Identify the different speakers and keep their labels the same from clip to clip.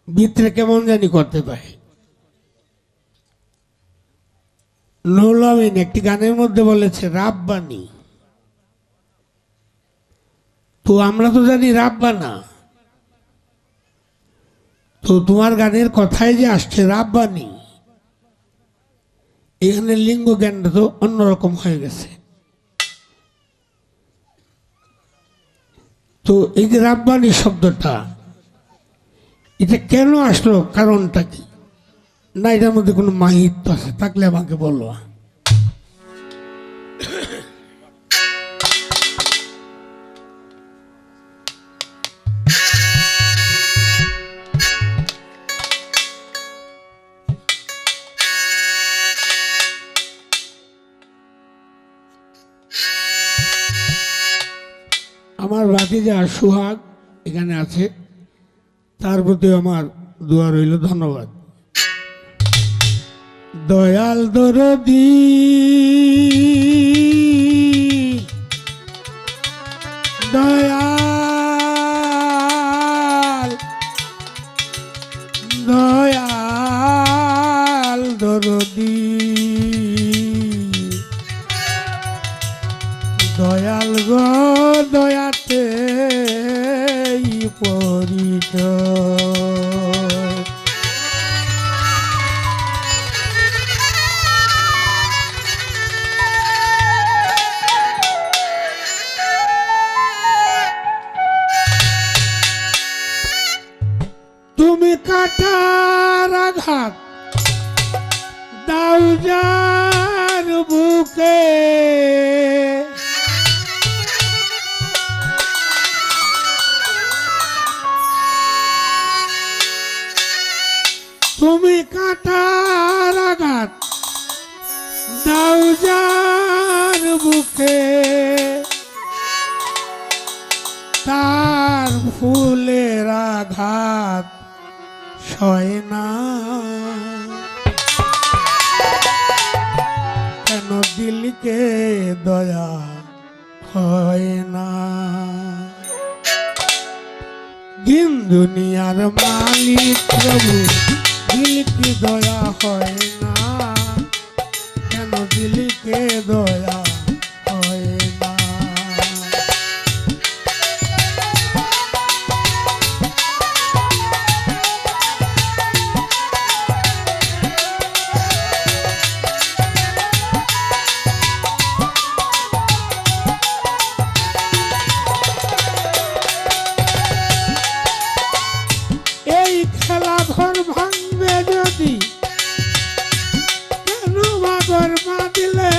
Speaker 1: ভিতরে কেমন জানি করতে পারে। নুরুল আমিন একটি গানের মধ্যে বলেছে রাব্বানি, তো আমরা তো জানি রাব্বানা, তো তোমার গানের কথায় যে আসছে রাব্বানি, এখানে লিঙ্গ জ্ঞানটা তো অন্যরকম হয়ে গেছে। তো এই যে রাব্বানি শব্দটা এটা কেন আসলো, কারণটা কি? না এটার মধ্যে কোনো মাহিত্য আছে থাকলে আমাকে বলো। আমার ভাতিজা সোহাগ এখানে আছে, তার প্রতি আমার দোয়া রইল, ধন্যবাদ। দয়াল দরদি দয়াল দয়াল দরদি দয়াল গো দয়াতে পরিচয়। তুমি কাটার আঘাত দাও যার বুকে, তুমি কাটার আঘাত দাও যার বুকে, তার ফুলের আঘাত সয় না, কেন দিলকে দয়া হয় না? দিন দুনিয়ার মালিক প্রভু দিলকে দয়া হয় না, কেন দিলকে দয়া হয় না? এই খেলা ঘর ভাঙবে যদি, কেন বাগর বাঁধলে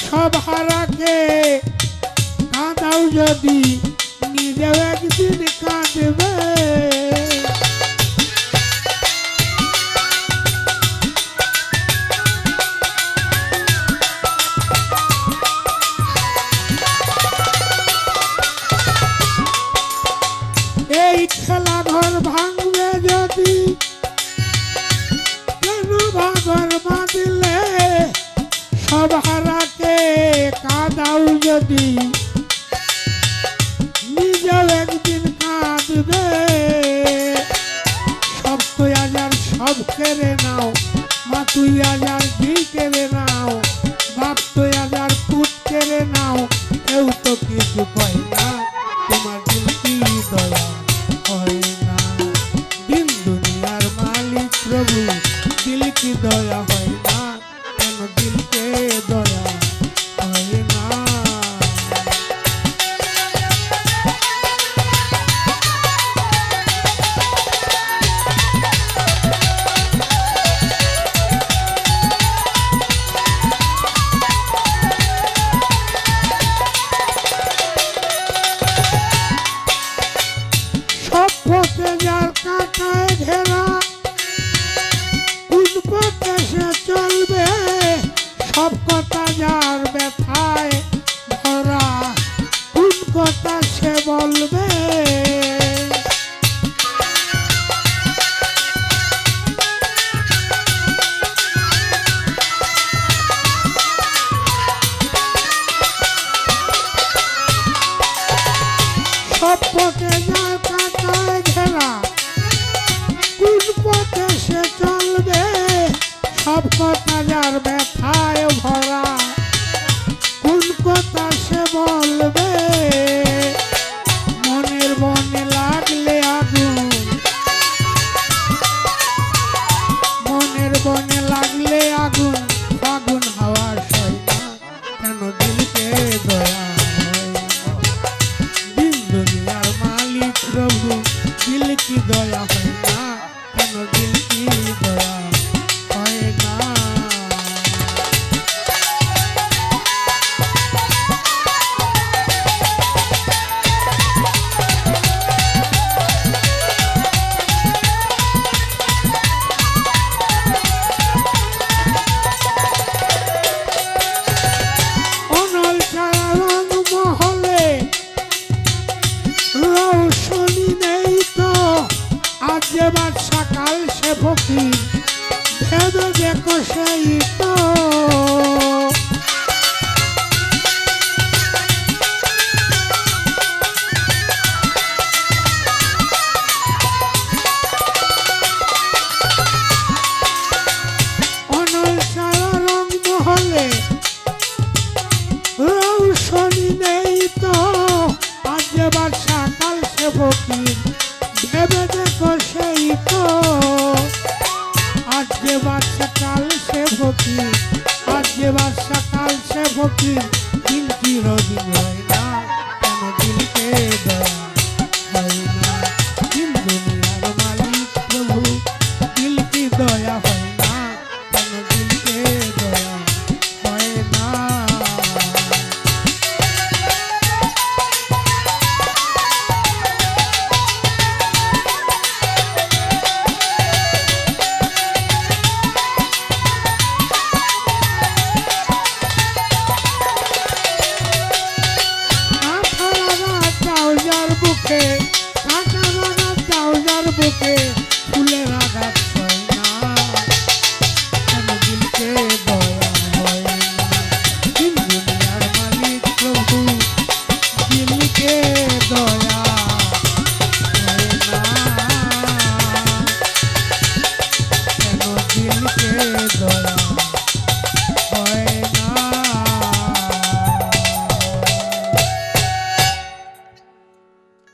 Speaker 1: সব হারাকে কাঁদাও যদি, নিজেও একদিন কাঁদবে। এই খেলা ঘর ভাঙবে যদি, কেন ভাগর বাঁধলে সব হারাকে কাঁদাও যদি, নিজেও একদিন কাঁদবে। সব তুই আজার সব কেড়ে নাও, মা তুই আজার ঘি কেড়ে নাও, বাপ তুই আজার পুত কেড়ে নাও, কেউ তো কিছু কয় না, তোমার দিল কি দয়া হয় না? দিন দুনিয়ার মালিক প্রভু দিল কি দয়া হয় না, কেন দিলকে দয়া হয় না? সব পথে যার কাঁটায় ঘেরা, কোন পথে সে চলবে? সব কথা যার ব্যথায় ভরা, কোন কথা সে বলবে? সব পথে যার কাঁটায় ঘেরা, আর ব্যথায় ভরা কোন কথা সে বলবে মনের বনে লাগলে আগুন মনের বনে লাগলে আগুন ফাগুন হাওয়া সয় না কেন দিলকে দয়া দিন দুনিয়ার মালিক প্রভু দিল কি দয়া হয় না কেন দিল কি দয়া হয় না সকাল সে ফকির ভেবে দেখো সেই তো অনল সারা রং মহলে রৌশনি নেই তো আজ এবার সকাল সে ফকির ভেবে দেখো সেই তো আজ যে বাচ্চা কাল সে ফকির আজ যে বাচ্চা কাল সে ফকির দিল কি রোদিন হয় না কেন দিলকে দয়া হয় না দিল দুনিয়ার মালিক প্রভু দিল কি দয়া হয় না কেন দিলকে দয়া হয় না বুকে